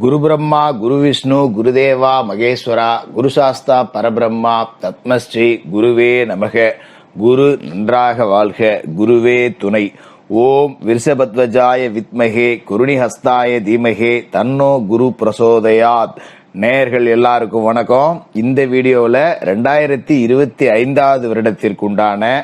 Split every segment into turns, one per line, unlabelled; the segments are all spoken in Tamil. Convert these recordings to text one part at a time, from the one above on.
குரு பிரம்மா குரு விஷ்ணு குருதேவா மகேஸ்வரா குரு சாஸ்தா பரபிரம்மா தத்மஸ்ரீ குருவே நமக. குரு நன்றாக வாழ்க, குருவே துணை. ஓம் விருஷபத்வஜாய வித்மகே குருணிஹஸ்தாய தீமகே தன்னோ குரு பிரசோதயாத். நேயர்கள் எல்லாருக்கும் வணக்கம். இந்த வீடியோல 2025 வருடத்திற்குண்டான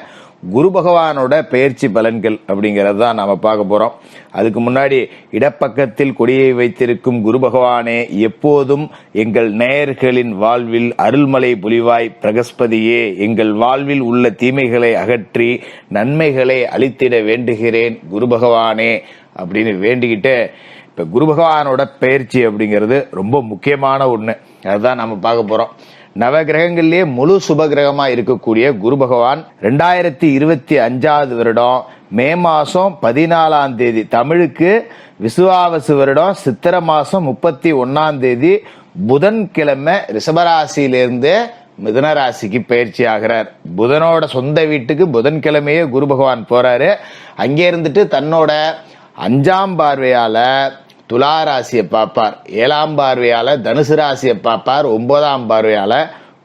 குரு பகவானோட பெயர்ச்சி பலன்கள் அப்படிங்கறது தான் நாம பார்க்க போறோம். அதுக்கு முன்னாடி இடப்பக்கத்தில் கொடியை வைத்திருக்கும் குரு பகவானே, எப்போதும் எங்கள் நேயர்களின் வாழ்வில் அருள்மலை பொழிவாய் பிரகஸ்பதியே, எங்கள் வாழ்வில் உள்ள தீமைகளை அகற்றி நன்மைகளை அளித்திட வேண்டுகிறேன் குரு பகவானே அப்படின்னு வேண்டிக்கிட்டு, இப்ப குரு பகவானோட பெயர்ச்சி அப்படிங்கிறது ரொம்ப முக்கியமான ஒண்ணு. அதுதான் நம்ம பார்க்க போறோம். நவ கிரகங்களிலே முழு சுப கிரகமா இருக்கக்கூடிய குரு பகவான் 2025 வருடம் மே மாசம் 14ஆம் தேதி, தமிழுக்கு விசுவாவசு வருடம் சித்திர மாசம் 31ஆம் தேதி புதன்கிழமை ரிஷபராசியிலிருந்து மிதுன ராசிக்கு பயிற்சி ஆகிறார். புதனோட சொந்த வீட்டுக்கு புதன்கிழமையே குரு பகவான் போறாரு. அங்கே இருந்துட்டு தன்னோட 5ஆம் பார்வையால துலா ராசியை பார்ப்பார், 7ஆம் பார்வையால தனுசு ராசியை பார்ப்பார், 9ஆம் பார்வையால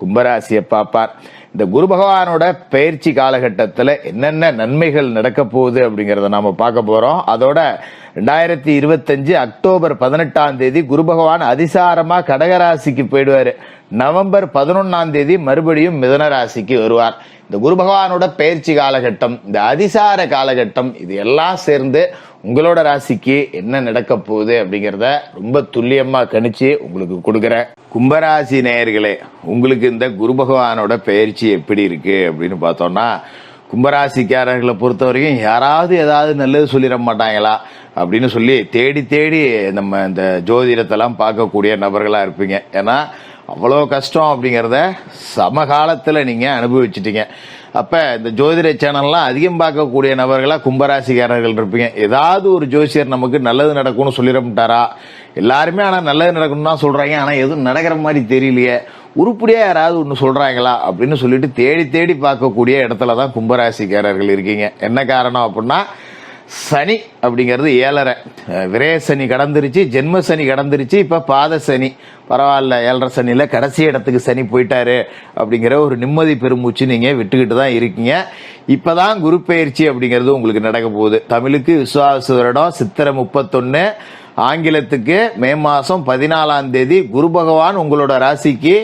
கும்பராசியை பார்ப்பார். இந்த குரு பகவானோட பயிற்சி காலகட்டத்தில் என்னென்ன நன்மைகள் நடக்க போகுது அப்படிங்கறத நாம பார்க்க போறோம். அதோட 2025 அக்டோபர் 18ஆம் தேதி குரு பகவான் அதிசாரமா கடகராசிக்கு போயிடுவாரு. நவம்பர் 11ஆம் தேதி மறுபடியும் மிதுன ராசிக்கு வருவார். இந்த குரு பகவானோட பயிற்சி காலகட்டம், இந்த அதிசார காலகட்டம், இது எல்லாம் சேர்ந்து உங்களோட ராசிக்கு என்ன நடக்க போகுது அப்படிங்கறத ரொம்ப துல்லியமா கணிச்சு உங்களுக்கு கொடுக்குறேன். கும்பராசி நேயர்களே, உங்களுக்கு இந்த குரு பகவானோட பயிற்சி எப்படி இருக்கு அப்படின்னு பார்த்தோம்னா, கும்பராசிக்காரர்களை பொறுத்த வரைக்கும் யாராவது ஏதாவது நல்லது சொல்லிட மாட்டாங்களா அப்படின்னு சொல்லி தேடி தேடி நம்ம இந்த ஜோதிடத்தெல்லாம் பார்க்கக்கூடிய நபர்களா இருப்பீங்க. ஏன்னா அவ்வளோ கஷ்டம் அப்படிங்கிறத சமகாலத்துல நீங்க அனுபவிச்சுட்டீங்க. அப்ப இந்த ஜோதிட சேனல்லாம் அதிகம் பார்க்கக்கூடிய நபர்களா கும்பராசிக்காரர்கள் இருப்பீங்க. ஏதாவது ஒரு ஜோசியர் நமக்கு நல்லது நடக்கும்னு சொல்லிடமாட்டாரா? எல்லாருமே ஆனா நல்லது நடக்கணும்னு தான் சொல்றாங்க, ஆனா எதுவும் நடக்கிற மாதிரி தெரியலையே, உருப்படியா யாராவது ஒண்ணு சொல்றாங்களா அப்படின்னு சொல்லிட்டு தேடி தேடி பார்க்கக்கூடிய இடத்துலதான் கும்பராசிக்காரர்கள் இருக்கீங்க. என்ன காரணம் அப்படின்னா, சனி அப்படிங்கிறது 7.5 விரய சனி கடந்துருச்சு, ஜென்ம சனி கடந்துருச்சு, இப்ப பாத சனி பரவாயில்ல, 7.5 சனியில கடைசி இடத்துக்கு சனி போயிட்டாரு அப்படிங்கிற ஒரு நிம்மதி பெருமூச்சு நீங்க விட்டுக்கிட்டு தான் இருக்கீங்க. இப்பதான் குரு பெயர்ச்சி அப்படிங்கிறது உங்களுக்கு நடக்க போகுது. தமிழுக்கு விசுவாச வருடம் சித்திரை 31, ஆங்கிலத்துக்கு மே மாசம் 14ஆம் தேதி குரு பகவான் உங்களோட ராசிக்கு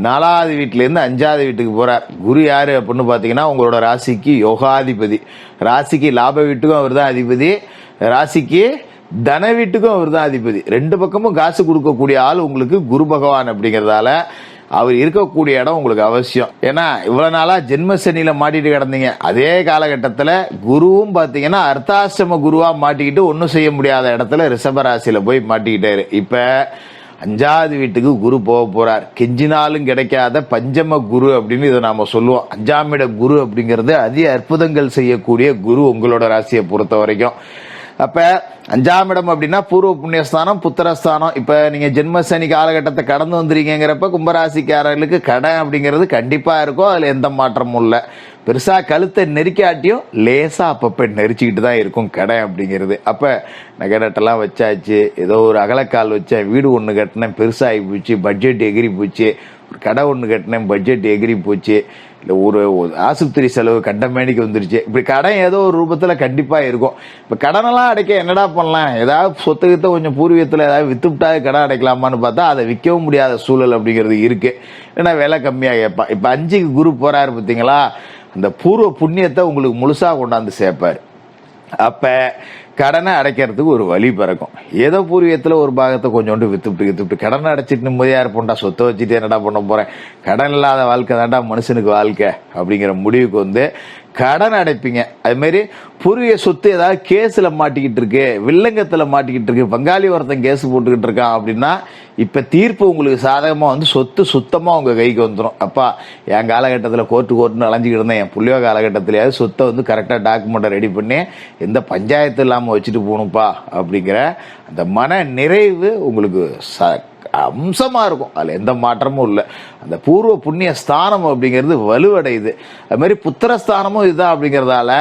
4வது வீட்டுல இருந்து 5வது வீட்டுக்கு போறார். குரு யாரு அப்படின்னு பாத்தீங்கன்னா, உங்களோட ராசிக்கு யோகாதிபதி. ராசிக்கு லாப வீட்டுக்கும் அவர் தான் அதிபதி, ராசிக்கு தன வீட்டுக்கும் அவர் தான் அதிபதி. ரெண்டு பக்கமும் காசு கொடுக்கக்கூடிய ஆள் உங்களுக்கு குரு பகவான் அப்படிங்கறதால அவர் இருக்கக்கூடிய இடம் உங்களுக்கு அவசியம். ஏன்னா இவ்வளவு நாளா ஜென்ம சனியில மாட்டிட்டு கிடந்தீங்க. அதே காலகட்டத்துல குருவும் பாத்தீங்கன்னா அர்த்தாசிரம குருவா மாட்டிக்கிட்டு ஒன்னும் செய்ய முடியாத இடத்துல ரிஷபராசியில போய் மாட்டிக்கிட்டாரு. இப்ப 5வது வீட்டுக்கு குரு போக போறார். கெஞ்சினாலும் கிடைக்காத பஞ்சம குரு அப்படின்னு இதை நாம சொல்லுவோம். 5ஆம் இட குரு அப்படிங்கிறது அதி அற்புதங்கள் செய்யக்கூடிய குரு உங்களோட ராசியை பொறுத்த வரைக்கும். அப்ப 5ஆம் இடம் அப்படின்னா பூர்வ புண்ணியஸ்தானம், புத்திரஸ்தானம். இப்ப நீங்க ஜென்ம சனி காலகட்டத்தை கடந்து வந்துருக்கீங்கிறப்ப கும்பராசிக்காரர்களுக்கு கடன் அப்படிங்கிறது கண்டிப்பா இருக்கும், அதுல எந்த மாற்றமும் இல்ல. பெருசா கழுத்தை நெருக்காட்டியும் லேசா அப்பப்ப நெரிச்சுக்கிட்டு தான் இருக்கும் கடை அப்படிங்கிறது. அப்ப நகரட்டெல்லாம் வச்சாச்சு, ஏதோ ஒரு அகலக்கால் வச்சேன், வீடு ஒண்ணு கட்டினேன் பெருசாகி போச்சு, பட்ஜெட் எகிரி போச்சு, ஒரு கடை ஒண்ணு கட்டினேன் பட்ஜெட் எகிரி போச்சு, இல்ல ஒரு ஆஸ்பத்திரி செலவு கண்டமேனிக்கு வந்துருச்சு. இப்படி கடன் ஏதோ ஒரு ரூபத்துல கண்டிப்பா இருக்கும். இப்ப கடனெல்லாம் அடைக்க என்னடா பண்ணலாம், ஏதாவது சொத்துக்கிட்ட கொஞ்சம் பூர்வீகத்துல ஏதாவது வித்துவிட்டாது கடன் அடைக்கலாமான்னு பார்த்தா அதை விற்கவும் முடியாத சூழல் அப்படிங்கிறது இருக்கு. ஏன்னா விலை கம்மியா கேட்பான். இப்ப 5க்கு குரு போறாரு பாத்தீங்களா, அந்த பூர்வ புண்ணியத்தை உங்களுக்கு முழுசா கொண்டாந்து சேர்ப்பாரு. அப்ப கடனை அடைக்கிறதுக்கு ஒரு வழி பிறக்கும். ஏதோ பூர்வீகத்துல ஒரு பாகத்தை கொஞ்சோண்டு வித்துவிட்டு கடனை அடைச்சிட்டு நிம்மதியா இருப்போம்டா, சொத்தை வச்சுட்டு என்னடா பண்ண போறேன், கடன் இல்லாத வாழ்க்கை தாண்டா மனுஷனுக்கு வாழ்க்கை அப்படிங்கிற முடிவுக்கு வந்து கடன் அடைப்பீங்க. அது மாதிரி பூர்வீக சொத்து ஏதாவது கேஸ்ல மாட்டிக்கிட்டு இருக்கு, வில்லங்கத்துல மாட்டிக்கிட்டு இருக்கு, பங்காளி ஒருத்தன் கேஸ் போட்டுக்கிட்டு இருக்கான் அப்படின்னா இப்ப தீர்ப்பு உங்களுக்கு சாதகமா வந்து சொத்து சுத்தமா உங்க கைக்கு வந்துடும். அப்பா என் காலகட்டத்துல கோர்ட்டுன்னு அலைஞ்சிக்கிட்டு இருந்தேன், என் புள்ளியோ காலகட்டத்திலேயாவது சொத்தை வந்து கரெக்டா டாக்குமெண்ட்டை ரெடி பண்ணி எந்த பஞ்சாயத்து இல்லாம வச்சுட்டு போகணும்ப்பா அப்படிங்கிற அந்த மன நிறைவு உங்களுக்கு அம்சமா இருக்கும். அதுல எந்த மாற்றமும் இல்லை. அந்த பூர்வ புண்ணிய ஸ்தானம் அப்படிங்கிறது வலுவடையுது. அது மாதிரி புத்திரஸ்தானமும் இதுதான் அப்படிங்கறதால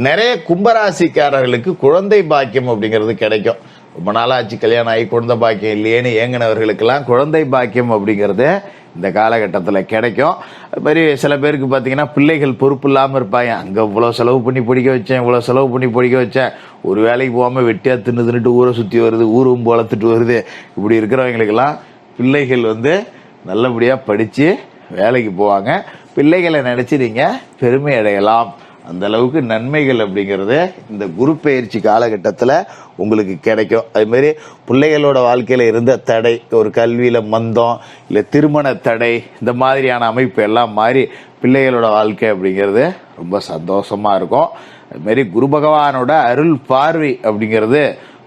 நிறைய கும்பராசிக்காரர்களுக்கு குழந்தை பாக்கியம் அப்படிங்கிறது கிடைக்கும். ரொம்ப நாளாச்சு கல்யாணம் ஆகி குழந்தை பாக்கியம் இல்லையேன்னு ஏங்கினவர்களுக்கெல்லாம் குழந்தை பாக்கியம் அப்படிங்கிறது இந்த காலகட்டத்தில் கிடைக்கும். அது மாதிரி சில பேருக்கு பார்த்தீங்கன்னா பிள்ளைகள் பொறுப்பு இல்லாமல் இருப்பாங்க. அங்கே இவ்வளோ செலவு பண்ணி படிக்க வச்சேன், இவ்வளோ செலவு பண்ணி படிக்க வச்சேன், ஒரு வேலைக்கு போகாமல் வெட்டியாக தின்னுட்டு ஊரை சுற்றி வருது, ஊரும் வளர்த்துட்டு வருது. இப்படி இருக்கிறவங்களுக்கெல்லாம் பிள்ளைகள் நல்லபடியாக படித்து வேலைக்கு போவாங்க. பிள்ளைகளை நினச்சி நீங்கள் பெருமை அடையலாம். அந்த அளவுக்கு நன்மைகள் அப்படிங்கிறது இந்த குரு பெயர்ச்சி காலகட்டத்தில் உங்களுக்கு கிடைக்கும். அதுமாரி பிள்ளைகளோட வாழ்க்கையில் இருந்த தடை, ஒரு கல்வியில் மந்தம், இல்லை திருமண தடை, இந்த மாதிரியான அமைப்பு எல்லாம் மாறி பிள்ளைகளோட வாழ்க்கை அப்படிங்கிறது ரொம்ப சந்தோஷமாக இருக்கும். அதுமாரி குரு பகவானோட அருள் பார்வை அப்படிங்கிறது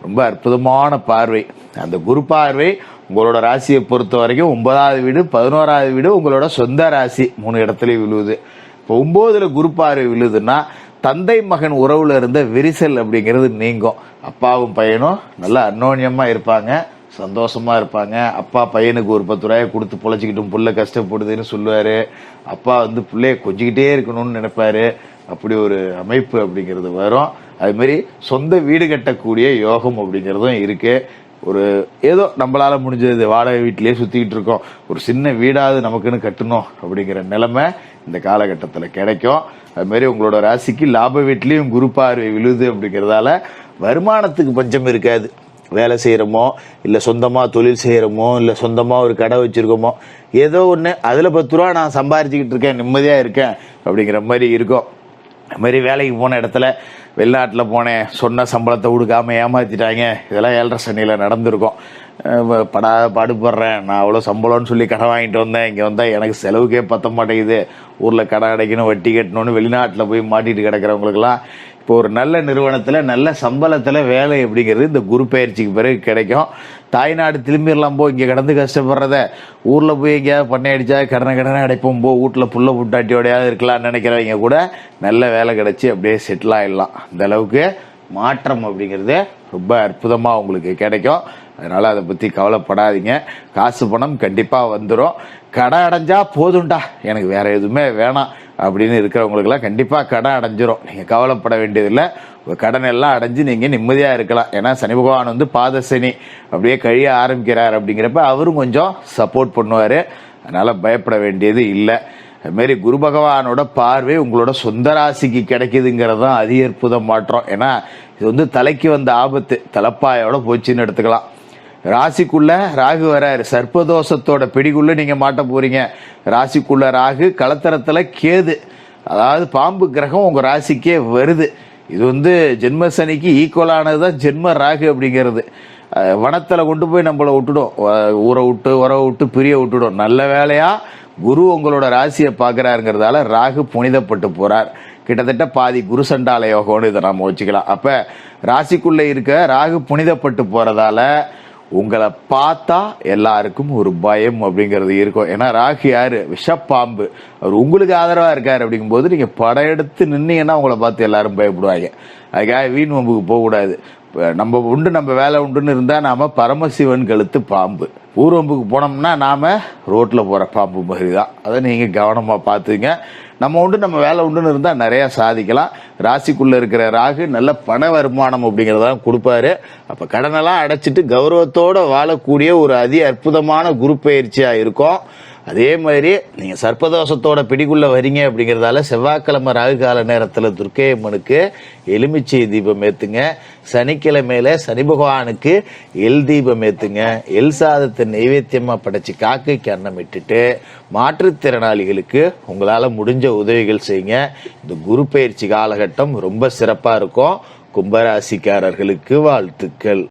ரொம்ப அற்புதமான பார்வை. அந்த குரு பார்வை உங்களோட ராசியை பொறுத்த வரைக்கும் 9வது வீடு 11வது வீடு உங்களோட சொந்த ராசி 3 இடத்துலையும் விழுவுது. இப்போ 9ல் குரு பார்வை விழுதுன்னா தந்தை மகன் உறவுல இருந்த விரிசல் அப்படிங்கிறது நீங்கும். அப்பாவும் பையனும் நல்லா அந்யோன்யமாக இருப்பாங்க, சந்தோஷமா இருப்பாங்க. அப்பா பையனுக்கு ஒரு 10 ரூபாயை கொடுத்து பொழைச்சிக்கிட்டும், புள்ள கஷ்டப்படுதுன்னு சொல்லுவார். அப்பா பிள்ளைய கொஞ்சிக்கிட்டே இருக்கணும்னு நினைப்பாரு. அப்படி ஒரு அமைப்பு அப்படிங்கிறது வரும். அதுமாரி சொந்த வீடு கட்டக்கூடிய யோகம் அப்படிங்கிறதும் இருக்கு. ஒரு ஏதோ நம்மளால முடிஞ்சது வாடகை வீட்டிலேயே சுற்றிக்கிட்டு இருக்கோம், ஒரு சின்ன வீடாவது நமக்குன்னு கட்டணும் அப்படிங்கிற நிலைமை இந்த காலகட்டத்தில் கிடைக்கும். அதுமாரி உங்களோட ராசிக்கு லாப வீட்லேயும் குரு பார்வை விழுது அப்படிங்கிறதால வருமானத்துக்கு பஞ்சம் இருக்காது. வேலை செய்கிறோமோ, இல்லை சொந்தமாக தொழில் செய்கிறோமோ, இல்லை சொந்தமாக ஒரு கடை வச்சுருக்கோமோ, ஏதோ ஒன்று அதில் 10 ரூபா நான் சம்பாரிச்சிக்கிட்டு இருக்கேன், நிம்மதியாக இருக்கேன் அப்படிங்கிற மாதிரி இருக்கும். அதுமாரி வேலைக்கு போன இடத்துல வெளிநாட்டில் போனேன், சொன்ன சம்பளத்தை கொடுக்காம ஏமாற்றிட்டாங்க. இதெல்லாம் 7.5 சனியில் நடந்திருக்கும். பாடுபடுறேன், நான் அவ்வளோ சம்பளம்னு சொல்லி கடை வாங்கிட்டு வந்தேன், இங்கே வந்தால் எனக்கு செலவுக்கே பற்ற மாட்டேங்குது, ஊரில் கடை அடைக்கணும், வட்டி கட்டணும்னு வெளிநாட்டில் போய் மாட்டிட்டு கிடக்கிறவங்களுக்கெல்லாம் இப்போ ஒரு நல்ல நிறுவனத்தில் நல்ல சம்பளத்தில் வேலை அப்படிங்கிறது இந்த குரு பயிற்சிக்கு பிறகு கிடைக்கும். தாய்நாடு திரும்பிடலாம், போ இங்கே கடந்து கஷ்டப்படுறத ஊரில் போய் எங்கேயாவது பண்ணை அடித்தா கடனை அடைப்போம், போ வீட்டில் புள்ள புட்டாட்டியோடையாவது இருக்கலாம்னு நினைக்கிறவங்க கூட நல்ல வேலை கிடச்சி அப்படியே செட்டில் ஆகிடலாம். இந்த அளவுக்கு மாற்றம் அப்படிங்கிறது ரொம்ப அற்புதமாக உங்களுக்கு கிடைக்கும். அதனால் அதை பற்றி கவலைப்படாதீங்க. காசு பணம் கண்டிப்பாக வந்துடும். கடை அடைஞ்சா போதும்டா, எனக்கு வேறு எதுவுமே வேணாம் அப்படின்னு இருக்கிறவங்களுக்கெல்லாம் கண்டிப்பாக கடன் அடைஞ்சிரும். நீங்கள் கவலைப்பட வேண்டியதில்லை. கடன் எல்லாம் அடைஞ்சு நீங்கள் நிம்மதியாக இருக்கலாம். ஏன்னா சனி பகவான் பாத சனி அப்படியே கழிய ஆரம்பிக்கிறார். அப்படிங்கிறப்ப அவரும் கொஞ்சம் சப்போர்ட் பண்ணுவார். அதனால் பயப்பட வேண்டியது இல்லை. அதுமாரி குரு பகவானோட பார்வை உங்களோட சொந்த ராசிக்கு கிடைக்குதுங்கிறது தான் அதி அற்புத மாற்றம். ஏன்னா இது தலைக்கு வந்த ஆபத்து தலைப்பாயோட போச்சுன்னு எடுத்துக்கலாம். ராசிக்குள்ள ராகு வராரு, சர்ப்பதோஷத்தோட பிடிக்குள்ள நீங்க மாட்ட போறீங்க. ராசிக்குள்ள ராகு, களத்திரத்துல கேது, அதாவது பாம்பு கிரகம் உங்க ராசிக்கே வருது. இது ஜென்ம சனிக்கு ஈக்குவலானதுதான் ஜென்ம ராகு அப்படிங்கிறது. வனத்துல கொண்டு போய் நம்மளை விட்டுடும், ஊரை விட்டு உறவை விட்டு பிரிய விட்டுடும். நல்ல வேலையா குரு உங்களோட ராசியை பார்க்கறாருங்கிறதால ராகு புனிதப்பட்டு போறார். கிட்டத்தட்ட பாதி குரு சண்டால யோகம்னு இதை நம்ம வச்சுக்கலாம். அப்ப ராசிக்குள்ள இருக்க ராகு புனிதப்பட்டு போறதால உங்களை பார்த்தா எல்லாருக்கும் ஒரு பயம் அப்படிங்கிறது இருக்கும். ஏன்னா ராகு யாரு? விஷப்பாம்பு. அவர் உங்களுக்கு ஆதரவா இருக்காரு. அப்படிங்கும்போது நீங்க படையெடுத்து நின்னீங்கன்னா உங்களை பார்த்து எல்லாரும் பயப்படுவாங்க. அதுக்காக வீண் வம்புக்கு போகக்கூடாது. நம்ம உண்டு நம்ம வேலை உண்டுன்னு இருந்தா நாம பரமசிவன் கழுத்து பாம்பு. ஊர்வம்புக்கு போனோம்னா நாம ரோட்ல போற பாம்பு மாதிரி தான். அதை நீங்க கவனமா பார்த்துங்க. நம்ம உண்டு நம்ம வேலை உண்டுன்னு இருந்தா நிறைய சாதிக்கலாம். ராசிக்குள்ள இருக்கிற ராகு நல்ல பண வருமானம் அப்படிங்கறதான் கொடுப்பாரு. அப்ப கடனெல்லாம் அடைச்சிட்டு கௌரவத்தோட வாழக்கூடிய ஒரு அதி அற்புதமான குரு பயிற்சியா இருக்கும். அதே மாதிரி நீங்க சர்ப்பதோஷத்தோட பிடிக்குள்ள வரீங்க அப்படிங்கறதால செவ்வாய்க்கிழமை ராகு கால நேரத்துல துர்க்கை அம்மனுக்கு எலுமிச்சை தீபம் ஏத்துங்க. சனிக்கிழமையில சனி பகவானுக்கு எல் தீபம் ஏத்துங்க. எல் சாதத்தை நைவேத்தியமா படைச்சு காக்கைக்கு அன்னம் இட்டுட்டு மாற்றுத்திறனாளிகளுக்கு உங்களால முடிஞ்ச உதவிகள் செய்யுங்க. இந்த குரு பயிற்சி காலகட்டம் ரொம்ப சிறப்பா இருக்கும். கும்பராசிக்காரர்களுக்கு வாழ்த்துக்கள்.